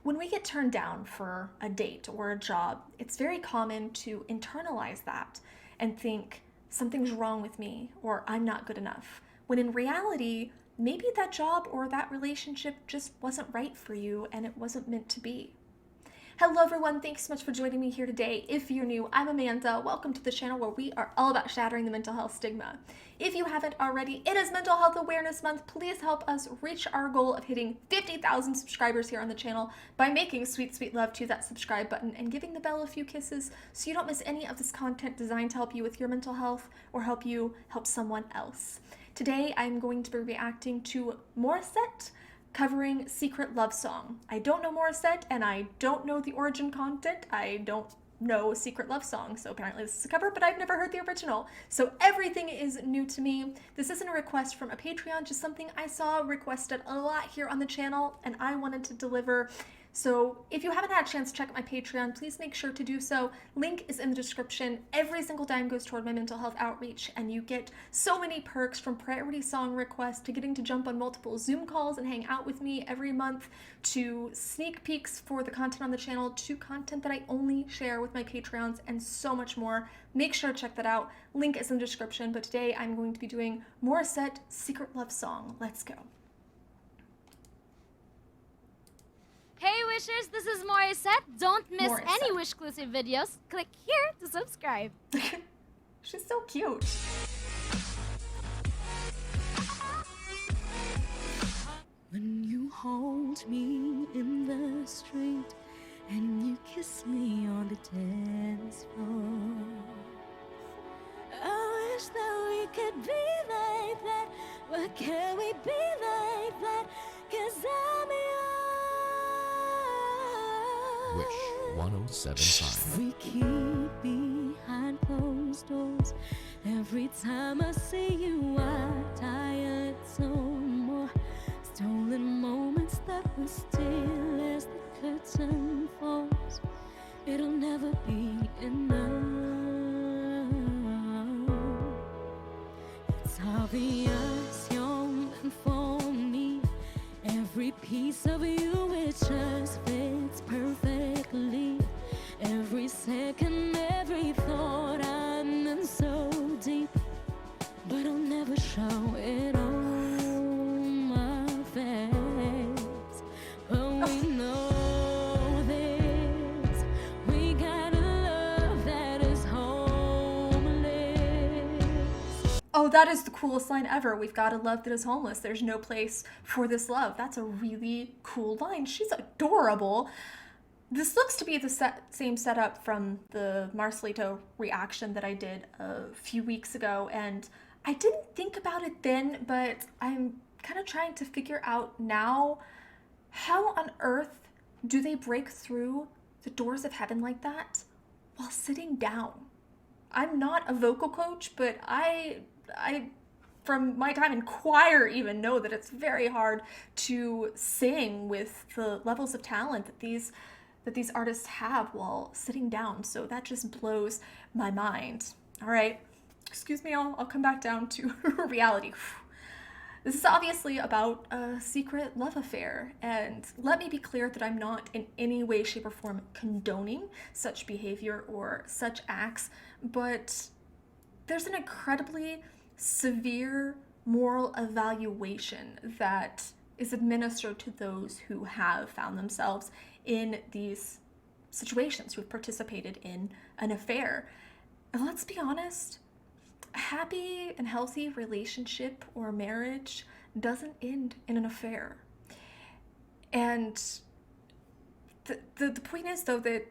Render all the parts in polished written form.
When we get turned down for a date or a job, it's very common to internalize that and think something's wrong with me or I'm not good enough. When in reality, maybe that job or that relationship just wasn't right for you and it wasn't meant to be. Hello everyone, thanks so much for joining me here today. If you're new, I'm Amanda. Welcome to the channel where we are all about shattering the mental health stigma. If you haven't already, it is Mental Health Awareness Month. Please help us reach our goal of hitting 50,000 subscribers here on the channel by making sweet, sweet love to that subscribe button and giving the bell a few kisses so you don't miss any of this content designed to help you with your mental health or help you help someone else. Today, I'm going to be reacting to Morissette covering Secret Love Song. I don't know Morissette and I don't know the origin content. I don't know Secret Love Song, so apparently this is a cover, but I've never heard the original. So everything is new to me. This isn't a request from a Patreon, just something I saw requested a lot here on the channel and I wanted to deliver. So if you haven't had a chance to check out my Patreon, please make sure to do so. Link is in the description. Every single dime goes toward my mental health outreach, and you get so many perks, from priority song requests to getting to jump on multiple Zoom calls and hang out with me every month, to sneak peeks for the content on the channel, to content that I only share with my Patreons, and so much more. Make sure to check that out. Link is in the description, but today I'm going to be doing Morissette Secret Love Song. Let's go. Hey Wishers, this is Morissette. Don't miss Morissette. any Wish-exclusive videos. Click here to subscribe. She's so cute. When you hold me in the street and you kiss me on the dance floor, I wish that we could be like that. But can we be like that? 'Cause I'm yours. Wish 107.5. We keep behind closed doors. Every time I see you, I tired no more. Stolen moments that we steal as the curtain falls. It'll never be enough. It's obvious you're meant for me. Every piece of you, it just fits perfectly. Every second, every thought, I'm in so deep, but I'll never show it on my face. But we know this, we got a love that is homeless. Oh, that is the coolest line ever. We've got a love that is homeless. There's no place for this love. That's a really cool line. She's adorable. This looks to be the same setup from the Marcelito reaction that I did a few weeks ago, and I didn't think about it then, but I'm kind of trying to figure out now, how on earth do they break through the doors of heaven like that while sitting down? I'm not a vocal coach, but I from my time in choir even know that it's very hard to sing with the levels of talent that these artists have while sitting down. So that just blows my mind. All right, excuse me, I'll come back down to reality. This is obviously about a secret love affair, and let me be clear that I'm not in any way, shape, or form condoning such behavior or such acts, but there's an incredibly severe moral evaluation that is administered to those who have found themselves in these situations, who have participated in an affair. And let's be honest, a happy and healthy relationship or marriage doesn't end in an affair. And the point is, though, that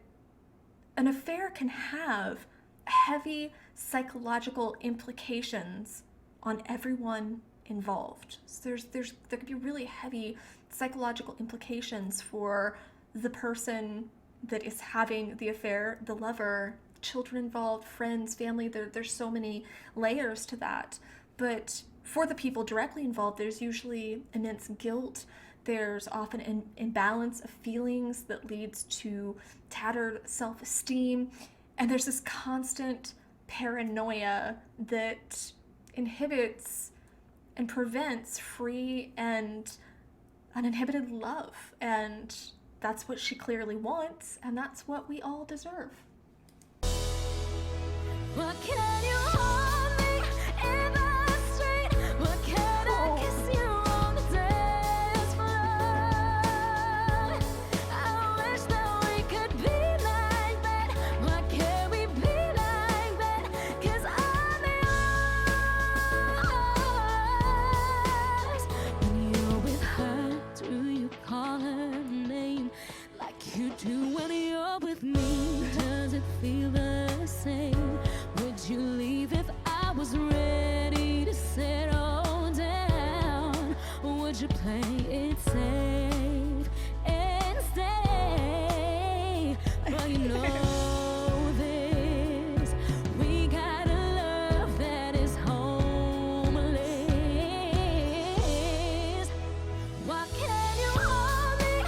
an affair can have heavy psychological implications on everyone involved. So there could be really heavy psychological implications for the person that is having the affair, the lover, children involved, friends, family. There's so many layers to that. But for the people directly involved, there's usually immense guilt. There's often an imbalance of feelings that leads to tattered self-esteem. And there's this constant paranoia that inhibits and prevents free and uninhibited love and that's what she clearly wants, and that's what we all deserve. What can you hold me in the street? What can I kiss you on the dance floor? I wish that we could be like that. Why can't we be like that? 'Cause I'm yours. When you're with her, do you call her name like you do when you're with me? Does it feel the same? Would you leave if I was ready to settle down? Would you play it safe and stay? Well, you know this, we got a love that is homeless. Why can't you hold me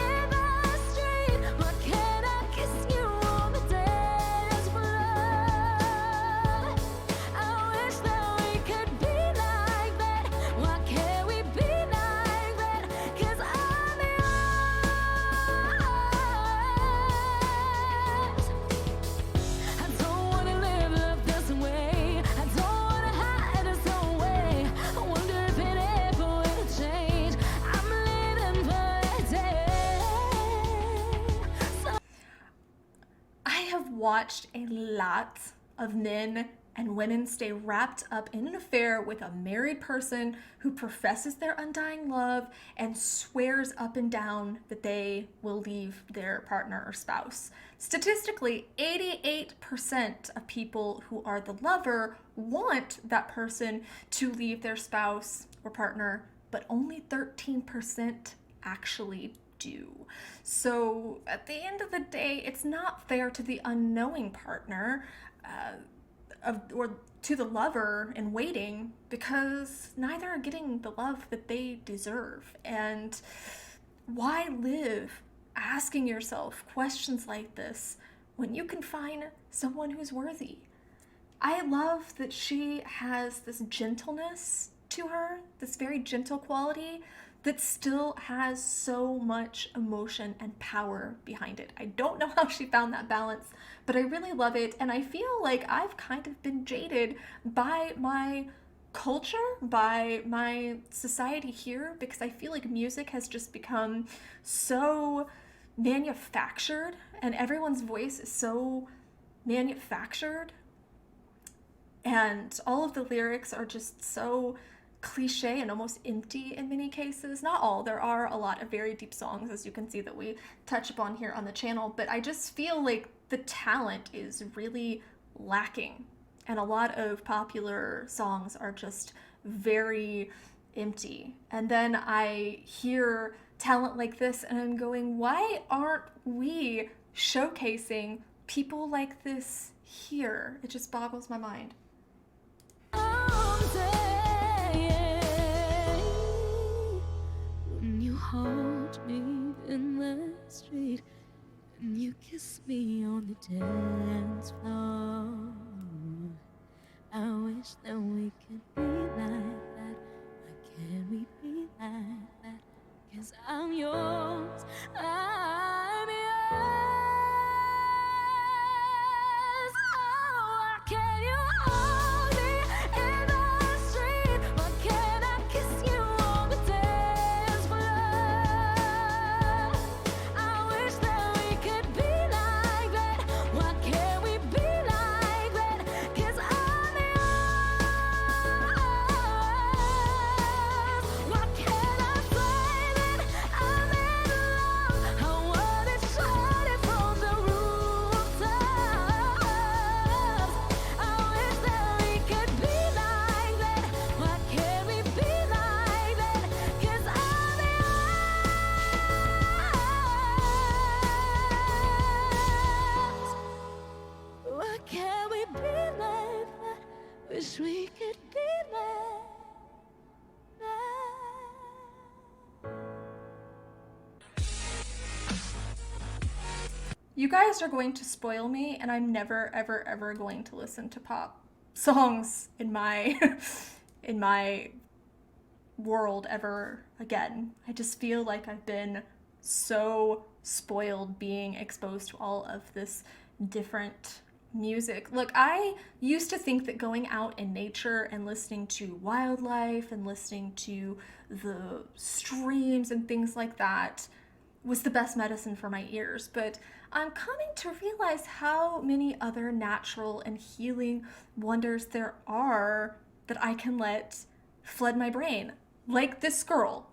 in the street? Why can't I kiss you on the dance floor? I wish that we could be like that. Why can't we be like that? 'Cause I'm yours. I don't wanna live this way. I don't wanna hide this away. I wonder if it ever will change. I'm living for a day. I have watched a lot of men and women stay wrapped up in an affair with a married person who professes their undying love and swears up and down that they will leave their partner or spouse. Statistically, 88% of people who are the lover want that person to leave their spouse or partner, but only 13% actually do. So at the end of the day, it's not fair to the unknowing partner or to the lover in waiting, because neither are getting the love that they deserve. And why live asking yourself questions like this when you can find someone who's worthy? I love that she has this gentleness to her, this very gentle quality that still has so much emotion and power behind it. I don't know how she found that balance, but I really love it. And I feel like I've kind of been jaded by my culture, by my society here, because I feel like music has just become so manufactured and everyone's voice is so manufactured. And all of the lyrics are just so cliche and almost empty in many cases. Not all, there are a lot of very deep songs, as you can see, that we touch upon here on the channel, but I just feel like the talent is really lacking, and a lot of popular songs are just very empty. And then I hear talent like this and I'm going, why aren't we showcasing people like this here? It just boggles my mind. When you hold me in the street and you kiss me on the dance floor, I wish that we could be like that. Why can't we be like that? 'Cause I'm yours, I'm yours. Oh, why can't you hold me in the street? Why can't I kiss you on the dance floor? I wish that we could be like that. Why can't we be like that? 'Cause I'm yours. Why can't I say that I'm in love? I wanna shout it from the rooftops. I wish that we could be like that. Why can't we be like that? 'Cause I'm yours. Why can't we be like that? Wish we could be like that. You guys are going to spoil me, and I'm never, ever, ever going to listen to pop songs in my in my world ever again. I just feel like I've been so spoiled being exposed to all of this different music. Look, I used to think that going out in nature and listening to wildlife and listening to the streams and things like that was the best medicine for my ears, but I'm coming to realize how many other natural and healing wonders there are that I can let flood my brain. Like this girl.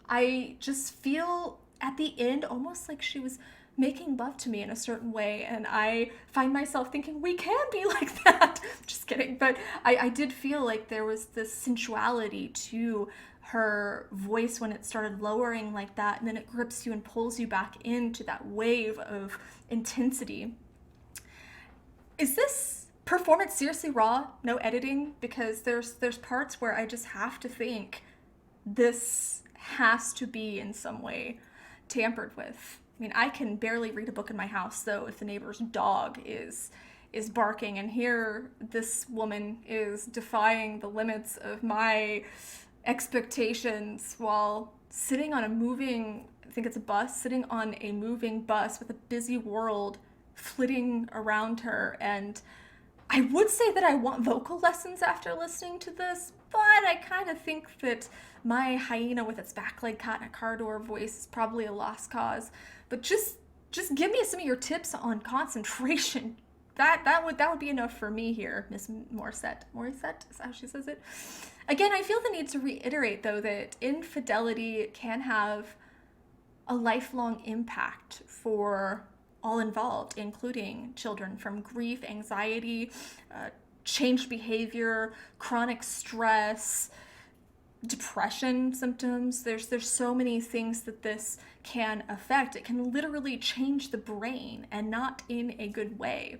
I just feel at the end almost like she was making love to me in a certain way, and I find myself thinking we can be like that. Just kidding. But I did feel like there was this sensuality to her voice when it started lowering like that, and then it grips you and pulls you back into that wave of intensity. Is this performance seriously raw? No editing? Because there's parts where I just have to think this has to be in some way tampered with. I mean, I can barely read a book in my house, though, if the neighbor's dog is barking, and here this woman is defying the limits of my expectations while sitting on a moving, I think it's a bus, sitting on a moving bus with a busy world flitting around her. And I would say that I want vocal lessons after listening to this, but I kind of think that my hyena with its back leg caught in a car door voice is probably a lost cause. But just give me some of your tips on concentration. That would be enough for me here, Miss Morissette. Morissette is how she says it. Again, I feel the need to reiterate, though, that infidelity can have a lifelong impact for all involved, including children, from grief, anxiety, changed behavior, chronic stress, depression symptoms. There's so many things that this can affect. It can literally change the brain, and not in a good way.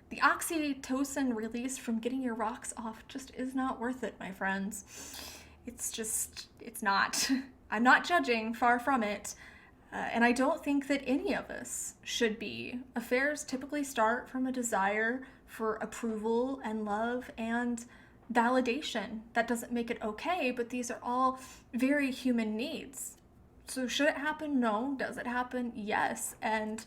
The oxytocin release from getting your rocks off just is not worth it, my friends. It's not. I'm not judging, far from it. And I don't think that any of us should be. Affairs typically start from a desire for approval and love and validation. That doesn't make it okay, but these are all very human needs. So should it happen? No. Does it happen? Yes. And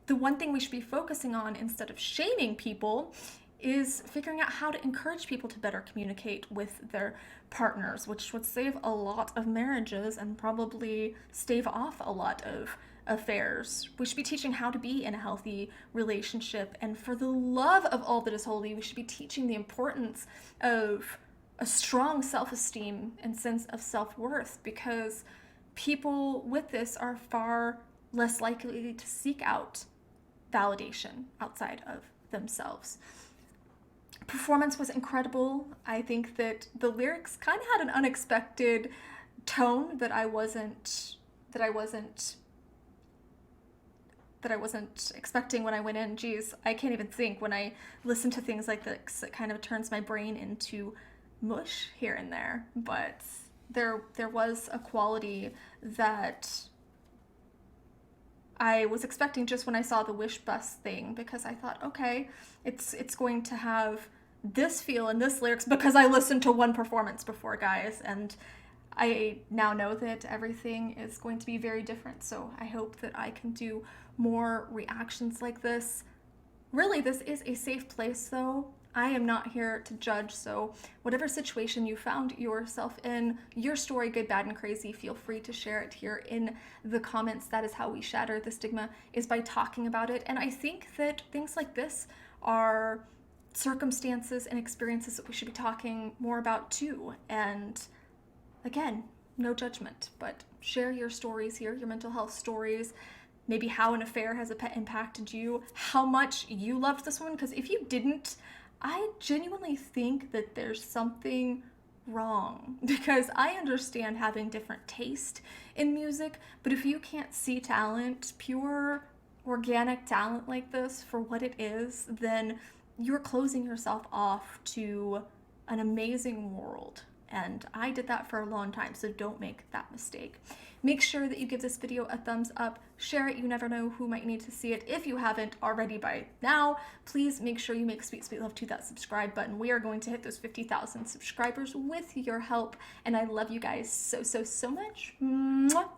the one thing we should be focusing on instead of shaming people is figuring out how to encourage people to better communicate with their partners, which would save a lot of marriages and probably stave off a lot of affairs. We should be teaching how to be in a healthy relationship, and for the love of all that is holy, we should be teaching the importance of a strong self-esteem and sense of self-worth, because people with this are far less likely to seek out validation outside of themselves. Performance was incredible. I think that the lyrics kind of had an unexpected tone that I wasn't expecting when I went in. Geez, I can't even think when I listen to things like this. It kind of turns my brain into mush here and there. But there was a quality that I was expecting just when I saw the Wish Bus thing, because I thought, okay, it's going to have this feel and this lyrics, because I listened to one performance before, guys, and I now know that everything is going to be very different. So I hope that I can do more reactions like this. Really, this is a safe place, though. I am not here to judge, so whatever situation you found yourself in, your story, good, bad, and crazy, feel free to share it here in the comments. That is how we shatter the stigma, is by talking about it. And I think that things like this are circumstances and experiences that we should be talking more about too. And again, no judgment, but share your stories here, your mental health stories, maybe how an affair has impacted you, how much you loved this one, because if you didn't, I genuinely think that there's something wrong, because I understand having different taste in music, but if you can't see talent, pure organic talent like this for what it is, then you're closing yourself off to an amazing world. And I did that for a long time, so don't make that mistake. Make sure that you give this video a thumbs up, share it, you never know who might need to see it. If you haven't already by now, please make sure you make sweet, sweet love to that subscribe button. We are going to hit those 50,000 subscribers with your help, and I love you guys so, so, so much. Mwah.